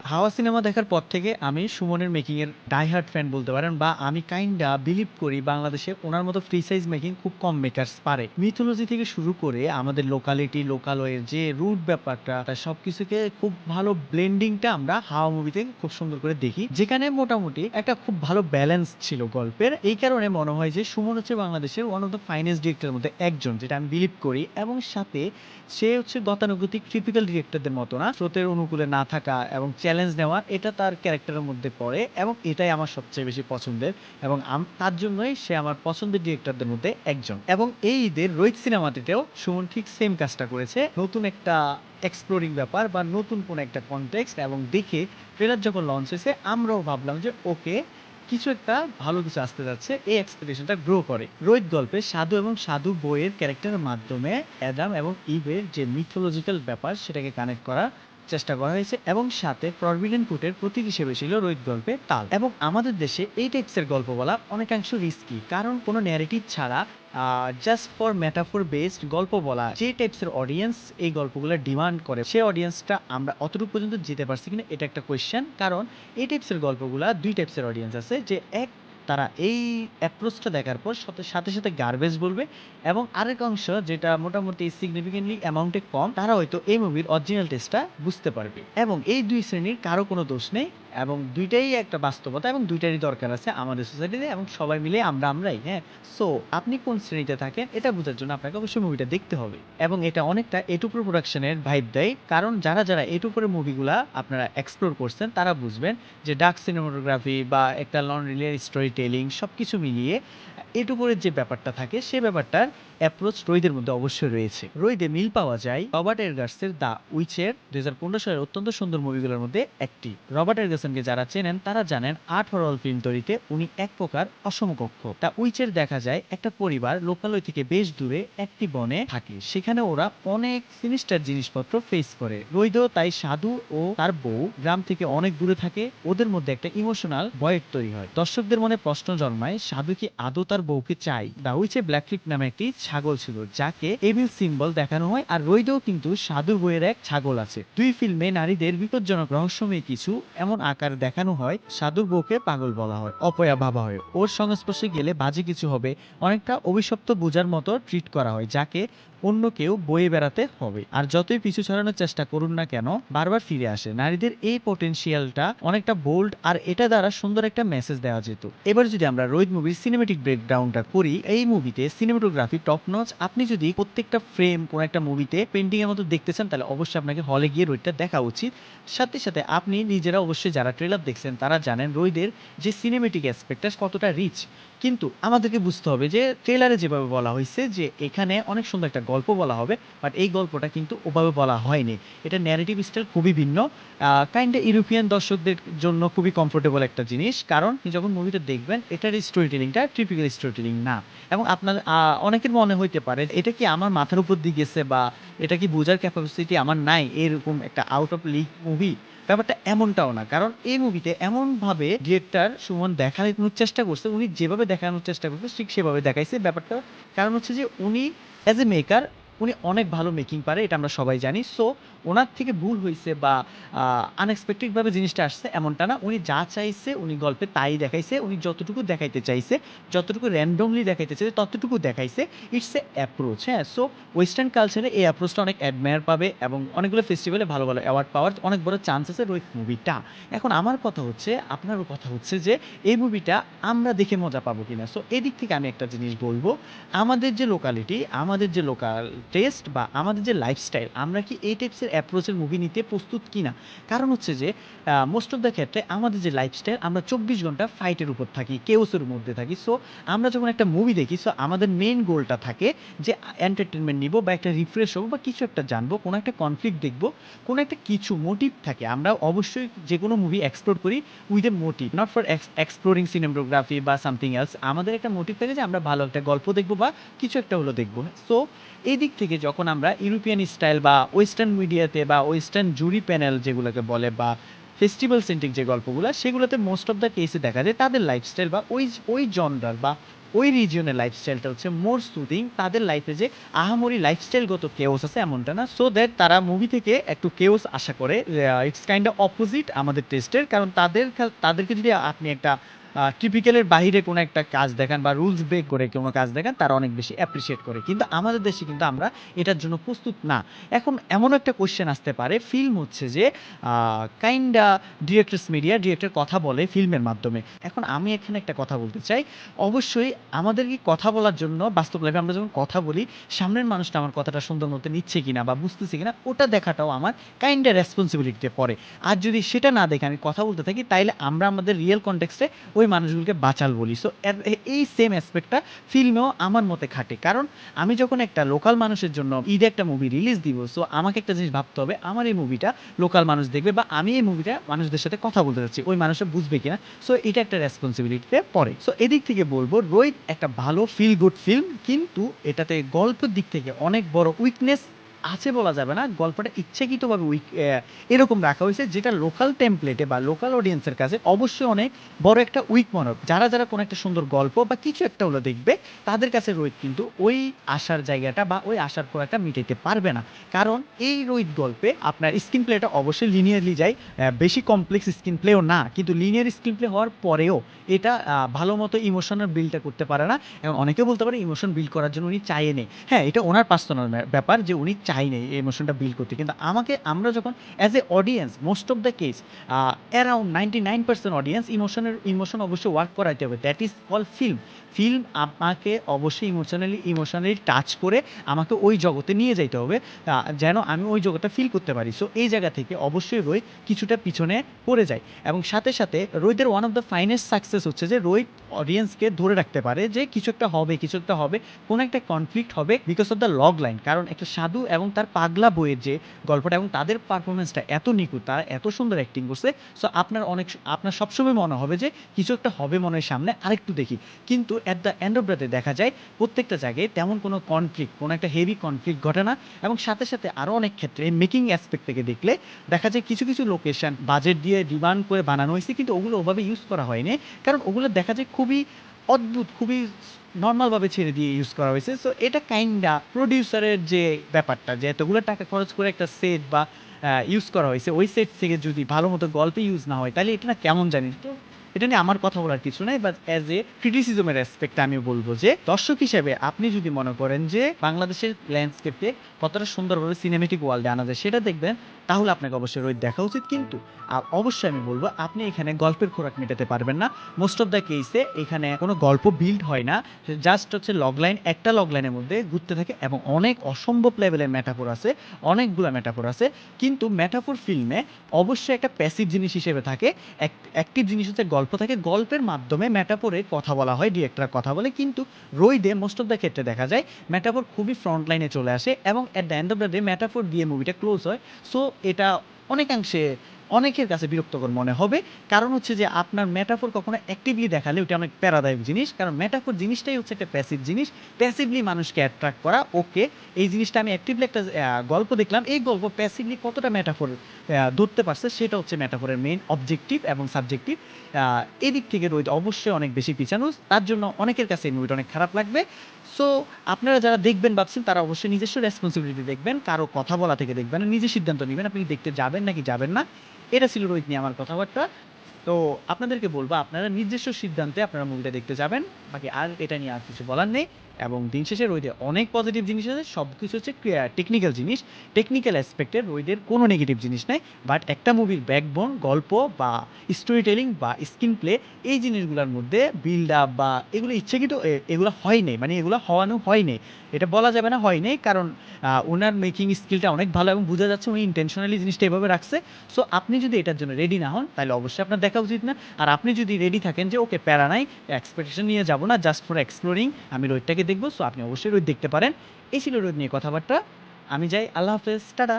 হাওয়া সিনেমা দেখার পর থেকে আমি সুমনের মেকিং এর ডাই হার্ড ফ্যান বলতে পারেন, বা আমি কাইন্ডা বিলিভ করি বাংলাদেশে ওনার মতো ফ্রি সাইজ মেকিং খুব কম মেকার্স পারে। মিথোলজি থেকে শুরু করে আমাদের লোকালিটি, লোকালয়ের যে রুট ব্যাপারটা, সবকিছুকে খুব ভালো ব্লেন্ডিংটা আমরা হাওয়া মুভিতে খুব সুন্দর করে দেখি, যেখানে মোটামুটি একটা খুব ভালো ব্যালেন্স ছিল গল্পের। এই কারণে মনে হয় যে সুমন হচ্ছে বাংলাদেশের ওয়ান অফ দ্য ফাইনেস্ট ডিরেক্টরের মধ্যে একজন, যেটা আমি বিলিভ করি। এবং সাথে সে হচ্ছে গতানুগতিক টিপিক্যাল ডিরেক্টরদের মতো না, স্রোতের অনুকূলে না থাকা এবং চ্যালেঞ্জ নেওয়া, এটা তার ক্যারেক্টারের মধ্যে পড়ে এবং এটাই আমার সবচেয়ে বেশি পছন্দের। এবং তার জন্যই সে আমার পছন্দের ডিরেক্টরদের মধ্যে একজন। এবং এই ঈদের রোহিত সিনেমাটিতেও সুমন ঠিক সেম কাজটা করেছে। নতুন একটা এক্সপ্লোরিং ব্যাপার বা নতুন কোনো একটা কনটেক্সট, এবং দেখে ট্রেলার যখন লঞ্চ হয়েছে আমরাও ভাবলাম যে ওকে, কিছু একটা ভালো কিছু আসতে যাচ্ছে, এই এক্সপেকটেশনটা গ্রো করে। রোহিত গল্পে সাধু এবং সাধু বইয়ের ক্যারেক্টারের মাধ্যমে অ্যাডাম এবং ইভের যে মিথোলজিক্যাল ব্যাপার সেটাকে কানেক্ট করার চেষ্টা করা হয়েছে, এবং সাথে ফরবিডেন ফুটের প্রতীক হিসেবে ছিল রোহিত গল্পে তাল। এবং আমাদের দেশে এই টাইপসের গল্প বলা অনেকাংশ রিস্কি, কারণ কোনো ন্যারেটিভ ছাড়া জাস্ট ফর মেটাফোর বেসড গল্প বলা, যে টাইপসের অডিয়েন্স এই গল্পগুলো ডিমান্ড করে, সেই অডিয়েন্সটা আমরা অতটুকু পর্যন্ত যেতে পারছি কিনা এটা একটা কোয়েশ্চেন। কারণ এই টাইপসের গল্পগুলা দুই টাইপসের অডিয়েন্স আছে, যে এক, তারা এই অ্যাপ্রোচটা দেখার পর সাথে সাথে সাথে গার্বেজ বলবে, এবং আরেক অংশ যেটা মোটামুটি সিগনিফিকেন্টলি অ্যামাউন্টে কম, তারা হয়তো এই মুভির অরিজিনাল টেস্টটা বুঝতে পারবে। এবং এই দুই শ্রেণীর কারো কোনো দোষ নেই, এবং দুইটাই একটা বাস্তবতা, এবং দুইটারই দরকার আছে আমাদের সোসাইটিতে, এবং সবাই মিলে আমরাই, হ্যাঁ। সো আপনি কোন শ্রেণীতে থাকেন এটা বোঝার জন্য আপনাকে অবশ্যই মুভিটা দেখতে হবে। এবং এটা অনেকটা এটুকুর প্রোডাকশনের ভাইব দেয়, কারণ যারা এটুকুরের মুভিগুলা আপনারা এক্সপ্লোর করছেন তারা বুঝবেন যে ডার্ক সিনেমাটোগ্রাফি বা একটা লন রিলিয়ার স্টোরি টেলিং সবকিছু মিলিয়ে এটুকুরের যে ব্যাপারটা থাকে, সে ব্যাপারটার অ্যাপ্রোচ রোহিদের মধ্যে অবশ্যই রয়েছে। রোহিদে মিল পাওয়া যায় রবার্ট এডগার্সের দ্য উইচের 2015 সালের অত্যন্ত সুন্দর মুভিগুলোর মধ্যে একটি। রবার্ট এডগার্সনকে যারা চেনেন তারা জানেন আর্ট হরর ফিল্ম তৈরিতে উনি এক প্রকার অসমকক্ষ। দ্য উইচের দেখা যায় একটা পরিবার লোকালয় থেকে বেশ দূরে একটি বনে থাকে, সেখানে ওরা অনেক সিনিস্টার জিনিসপত্র ফেস করে। রোহিদও তাই সাধু ও তার বউ গ্রাম থেকে অনেক দূরে থাকে, ওদের মধ্যে একটা ইমোশনাল ভয়েড তৈরি হয়। দর্শকদের মনে প্রশ্ন জন্মায়, সাধু কি আদৌ তার বউকে চাই? দ্য উইচে ব্ল্যাক ক্লিপ নামে একটি ছাগল ছিল, যাকে এভিল সিম্বল দেখানো হয়, আর রোহিদেও কিন্তু সাধু বইয়ের এক ছাগল আছে। দুই ফিল্মে নারীদের বিপজ্জনক রহস্যময় কিছু এমন আকার দেখানো হয়, সাধুর বউকে পাগল বলা হয়, অপয়া ভাবা হয়, ওর সংস্পর্শে গেলে বাজে কিছু হবে, অনেকটা অভিশপ্ত বোঝার মতো ট্রিট করা হয়, যাকে অন্য কেউ বয়ে বেড়াতে হবে। আর যতই পিছু ছাড়ানোর চেষ্টা করুন না কেন, বারবার ফিরে আসে। নারীদের এই পটেনশিয়ালটা অনেকটা বোল্ড, আর এটা দ্বারা সুন্দর একটা মেসেজ দেওয়া যেত। এবার যদি আমরা রোহিত মুভির সিনেমেটিক ব্রেকডাউনটা করি, এই মুভিতে সিনেমাটোগ্রাফি টপ নচ। আপনি যদি প্রত্যেকটা ফ্রেম কোন একটা মুভিতে পেন্টিং এর মতো দেখতে চান, তাহলে অবশ্যই আপনাকে হলে গিয়ে রোহিতটা দেখা উচিত। সাথে সাথে আপনি নিজেরা অবশ্যই যারা ট্রেলার দেখছেন তারা জানেন রোহিদের যে সিনেমেটিক অ্যাসপেক্টটা কতটা রিচ। কিন্তু আমাদেরকে বুঝতে হবে যে ট্রেলারে যেভাবে বলা হয়েছে যে এখানে অনেক সুন্দর একটা গল্প বলা হবে, বাট এই গল্পটা কিন্তু ওভাবে বলা হয়নি। এটা ন্যারেটিভ স্টাইল খুবই ভিন্ন, কাইন্ডা ইউরোপিয়ান দর্শকদের জন্য খুবই কমফোর্টেবল একটা জিনিস, কারণ আপনি যখন মুভিটা দেখবেন এটার স্টোরি টেলিংটা টিপিক্যাল স্টোরি টেলিং না। এবং আপনার অনেকের মনে হইতে পারে এটা কি আমার মাথার উপর দিয়ে গেছে, বা এটা কি বোঝার ক্যাপাসিটি আমার নাই, এরকম একটা আউট অফ লিগ মুভি। ব্যাপারটা এমনটাও না, কারণ এই মুভিতে এমনভাবে ডিরেক্টর সুমন দেখানোর চেষ্টা করছে, উনি যেভাবে দেখানোর চেষ্টা করছে ঠিক সেভাবে দেখাইছে ব্যাপারটা। কারণ হচ্ছে যে উনি অ্যাজ এ মেকার উনি অনেক ভালো মেকিং পারে, এটা আমরা সবাই জানি। সো ওনার থেকে ভুল হয়েছে বা আনএক্সপেক্টেডভাবে জিনিসটা আসছে এমনটা না, উনি যা চাইছে উনি গল্পে তাই দেখাইছে, উনি যতটুকু দেখাইতে চাইছে, যতটুকু র্যান্ডমলি দেখাইতে চাইছে ততটুকু দেখাইছে। ইটস এ অ্যাপ্রোচ, হ্যাঁ। সো ওয়েস্টার্ন কালচারে এই অ্যাপ্রোচটা অনেক অ্যাডমায়ার পাবে, এবং অনেকগুলো ফেস্টিভ্যালে ভালো ভালো অ্যাওয়ার্ড পাওয়ার অনেক বড় চান্স আছে রোহিত মুভিটা। এখন আমার কথা হচ্ছে, আপনারও কথা হচ্ছে যে এই মুভিটা আমরা দেখে মজা পাবো কিনা। সো এদিক থেকে আমি একটা জিনিস বলবো, আমাদের যে লোকালিটি, আমাদের যে লোকাল টেস্ট, বা আমাদের যে লাইফস্টাইল, আমরা কি এই টাইপসের অ্যাপ্রোচের মুভি নিতে প্রস্তুত কিনা। কারণ হচ্ছে যে মোস্ট অফ দ্য ক্ষেত্রে আমাদের যে লাইফস্টাইল, আমরা 24 ঘন্টা ফাইটের উপর থাকি, কেওসের মধ্যে থাকি। সো আমরা যখন একটা মুভি দেখি, সো আমাদের মেইন গোলটা থাকে যে এন্টারটেনমেন্ট নিব, বা একটা রিফ্রেশ হবো, বা কিছু একটা জানবো, কোনো একটা কনফ্লিক্ট দেখবো, কোনো একটা কিছু মোটিভ থাকে। আমরা অবশ্যই যে কোনো মুভি এক্সপ্লোর করি with a motive, not for exploring cinematography বা সামথিং এলস। আমাদের একটা মোটিভ থাকে যে আমরা ভালো একটা গল্প দেখবো বা কিছু একটা হলো দেখবো। সো এই দিক থেকে যখন আমরা ইউরোপিয়ান স্টাইল বা ওয়েস্টার্ন মিডিয়াতে বা ওয়েস্টার্ন জুরি প্যানেল যেগুলোকে বলে, বা ফেস্টিভ্যাল সেন্ট্রিক যে গল্পগুলা সেগুলোতে মোস্ট অফ দ্য কেসে দেখা যায় তাদের লাইফস্টাইল বা ওই জনরার বা ওই রিজিয়নের লাইফস্টাইলটা হচ্ছে মোর সুদিং। তাদের লাইফে যে আহামরি লাইফস্টাইলগত কেওস আছে এমনটা না, সো দ্যাট তারা মুভি থেকে একটু কেওস আশা করে। ইটস কাইন্ড অফ অপোজিট আমাদের টেস্টের, কারণ তাদেরকে যদি আপনি একটা টিপিক্যালের বাইরে কোনো একটা কাজ দেখান বা রুলস ব্রেক করে কোনো কাজ দেখান, তারা অনেক বেশি অ্যাপ্রিসিয়েট করে। কিন্তু আমাদের দেশে কিন্তু আমরা এটার জন্য প্রস্তুত না। এখন এমন একটা কোয়েশ্চেন আসতে পারে, ফিল্ম হচ্ছে যে কাইন্ডা ডিরেক্টর কথা বলে ফিল্মের মাধ্যমে। এখন আমি এখানে একটা কথা বলতে চাই, অবশ্যই আমাদেরকে কথা বলার জন্য বাস্তব লাইফে আমরা যখন কথা বলি, সামনের মানুষটা আমার কথাটা সুন্দর মতো নিচ্ছে কিনা বা বুঝতেছে কিনা, ওটা দেখাটাও আমার কাইন্ডা রেসপন্সিবিলিটিতে পড়ে। আর যদি সেটা না দেখে আমি কথা বলতে থাকি, তাইলে আমরা আমাদের রিয়েল কনটেক্সটে ওই মানুষগুলোকে বাচাল বলি। সো এই সেম অ্যাসপেক্টটা ফিল্মেও আমার মতে খাটে। কারণ আমি যখন একটা লোকাল মানুষের জন্য ঈদে একটা মুভি রিলিজ দিব, সো আমাকে একটা জিনিস ভাবতে হবে, আমার এই মুভিটা লোকাল মানুষ দেখবে বা আমি এই মুভিটা মানুষদের সাথে কথা বলতে যাচ্ছি, ওই মানুষটা বুঝবে কিনা। সো এটা একটা রেসপন্সিবিলিটিতে পড়ে। সো এদিক থেকে বলবো রোহিত একটা ভালো ফিল গুড ফিল্ম, কিন্তু এটাতে গল্পের দিক থেকে অনেক বড় উইকনেস আছে বলা যাবে না। গল্পটা ইচ্ছাকৃতভাবে এরকম রাখা হয়েছে যেটা লোকাল টেমপ্লেটে বা লোকাল অডিয়েন্সের কাছে অবশ্যই অনেক বড় একটা উইক মনে হবে। যারা কোনো একটা সুন্দর গল্প বা কিছু একটা হলো দেখবে, তাদের কাছে রোহিত কিন্তু ওই আশার জায়গাটা বা ওই আশার একটা মিটাইতে পারবে না। কারণ এই রোহিত গল্পে আপনার স্ক্রিন প্লেটা অবশ্যই লিনিয়ারলি যায়, বেশি কমপ্লেক্স স্ক্রিন প্লেও না, কিন্তু লিনিয়ার স্ক্রিন প্লে হওয়ার পরেও এটা ভালো মতো ইমোশনাল বিল্ডটা করতে পারে না। এবং অনেকে বলতে পারে ইমোশন বিল্ড করার জন্য উনি চাইয়ে নেই। হ্যাঁ, এটা ওনার পার্সোনাল ব্যাপার যে উনি চাই নেই এই ইমোশনটা বিল্ড করতে। কিন্তু আমরা যখন as a audience, most of the case around 99% audience emotion অবশ্যই ওয়ার্ক করাইতে হবে। দ্যাট ইজ কল ফিল্ম আমাকে অবশ্যই ইমোশনালি টাচ করে আমাকে ওই জগতে নিয়ে যাইতে হবে, যেন আমি ওই জগৎটা ফিল করতে পারি। সো এই জায়গা থেকে অবশ্যই রোহিত কিছুটা পিছনে পড়ে যায়। এবং সাথে সাথে রোহিতের one of the finest success হচ্ছে যে রোহিত অডিয়েন্সকে ধরে রাখতে পারে যে কিছু একটা হবে, কোনো একটা কনফ্লিক্ট হবে because of the log line. কারণ একটা সাধু এবং তার পাগলা বইয়ের যে গল্পটা এবং তাদের পারফরমেন্সটা এত নিখুঁত, তারা এত সুন্দর অ্যাক্টিং করছে। সো আপনার সবসময় মনে হবে যে কিছু একটা হবে মনে হয় সামনে, আরেকটু দেখি। কিন্তু at the end of the day দেখা যায় প্রত্যেকটা জায়গায় তেমন কোনো কনফ্লিক্ট, কোনো একটা হেভি কনফ্লিক্ট ঘটে না। এবং সাথে সাথে আরও অনেক ক্ষেত্রে মেকিং অ্যাসপেক্ট থেকে দেখলে দেখা যায় কিছু লোকেশন বাজেট দিয়ে ডিমান্ড করে বানানো হয়েছে, কিন্তু ওগুলো ওভাবে ইউজ করা হয়নি। কারণ ওগুলো দেখা যায় খুবই অদ্ভুত, খুবই নর্মালভাবে ছেড়ে দিয়ে ইউজ করা হয়েছে। সো এটা কাইন্ডা প্রডিউসারের যে ব্যাপারটা, যে এতগুলো টাকা খরচ করে একটা সেট বা ইউজ করা হয়েছে, ওই সেট থেকে যদি ভালো মতো গল্পে ইউজ না হয়, তাহলে এটা না কেমন জানি। তো এটা নিয়ে আমার কথা বলার কিছু নাই, বাট অ্যাজ এ ক্রিটিসিজমের অ্যাসপেক্টে আমি বলবো যে দর্শক হিসেবে আপনি যদি মনে করেন যে বাংলাদেশের ল্যান্ডস্কেপে কতটা সুন্দরভাবে সিনেমেটিক ওয়ার্ল্ডে আনা যায় সেটা দেখবেন, তাহলে আপনাকে অবশ্যই রোহিত দেখা উচিত। কিন্তু অবশ্যই আমি বলবো আপনি এখানে গল্পের খোরাক মেটাতে পারবেন না। মোস্ট অফ দ্য কেসে এখানে কোনো গল্প বিল্ড হয় না, জাস্ট হচ্ছে একটা লগ লাইনের মধ্যে ঘুরতে থাকে এবং অনেক অসম্ভব লেভেলের ম্যাটাফোর আছে, অনেকগুলো ম্যাটাফোর আছে। কিন্তু ম্যাটাফোর ফিল্মে অবশ্যই একটা প্যাসিভ জিনিস হিসেবে থাকে, অ্যাক্টিভ জিনিস হচ্ছে গল্প থাকে। গল্পের মাধ্যমে ম্যাটাফোরে কথা বলা হয়, ডিরেক্টর কথা বলে। কিন্তু রোহিতে মোস্ট অফ দ্য ক্ষেত্রে দেখা যায় ম্যাটাফোর খুবই ফ্রন্ট লাইনে চলে আসে এবং at the end of the day metaphor দিয়ে মুভিটা ক্লোজ হয়। সো এটা অনেকাংশে অনেকের কাছে বিরক্তকর মনে হবে। কারণ হচ্ছে যে আপনার ম্যাটাফোর কখনো অ্যাক্টিভলি দেখালে ওটা অনেক প্যারাদায়ক জিনিস। কারণ ম্যাটাফোর জিনিসটাই হচ্ছে একটা প্যাসিভ জিনিস, প্যাসিভলি মানুষকে অ্যাট্রাক্ট করা। ওকে, এই জিনিসটা আমি অ্যাক্টিভলি একটা গল্প দেখলাম, এই গল্প প্যাসিভলি কতটা ম্যাটাফোর ধরতে পারছে, সেটা হচ্ছে ম্যাটাফোরের মেইন অবজেক্টিভ এবং সাবজেক্টিভ। এদিক থেকে রোহিত অবশ্যই অনেক বেশি পিছানো, তার জন্য অনেকের কাছে এই মুভিটা অনেক খারাপ লাগবে। সো আপনারা যারা দেখবেন ভাবছেন, তারা অবশ্যই নিজস্ব রেসপন্সিবিলিটি দেখবেন, কারো কথা বলা থেকে দেখবেন, নিজে সিদ্ধান্ত নেবেন আপনি দেখতে যাবেন নাকি যাবেন না। এটা ছিল রোহিত নিয়ে আমার কথাবার্তা। তো আপনাদেরকে বলবো আপনারা নিজস্ব সিদ্ধান্তে আপনারা মুভিটা দেখতে যাবেন, বাকি আর এটা নিয়ে আর কিছু বলার নেই। এবং দিন শেষে রোহিতের অনেক পজিটিভ জিনিস আছে, সব কিছু হচ্ছে টেকনিক্যাল জিনিস, টেকনিক্যাল অ্যাসপেক্টের রোহিতের কোনো নেগেটিভ জিনিস নাই। বাট একটা মুভির ব্যাকবোন, গল্প বা স্টোরি টেলিং বা স্ক্রিন প্লে, এই জিনিসগুলোর মধ্যে বিল্ড আপ বা এগুলো ইচ্ছাকৃত এগুলো হয় নেই, মানে এগুলো হওয়ানো হয় নেই, এটা বলা যাবে না হয় নেই। কারণ ওনার মেকিং স্কিলটা অনেক ভালো এবং বোঝা যাচ্ছে উনি ইন্টেনশনালি জিনিসটা এভাবে রাখছে। সো আপনি যদি এটার জন্য রেডি না হন, তাহলে অবশ্যই আপনার দেখা উচিত না। আর আপনি যদি রেডি থাকেন যে ওকে প্যারা নাই, এক্সপেকটেশন নিয়ে যাবো না, জাস্ট ফর এক্সপ্লোরিং, আমি রোহিতটাকে দেখবো, সো আপনি অবশ্যই রোহিত দেখতে পারেন। এই ছিল রোহিত নিয়ে কথাবার্তা। আমি যাই, আল্লাহ হাফেজ, টাটা।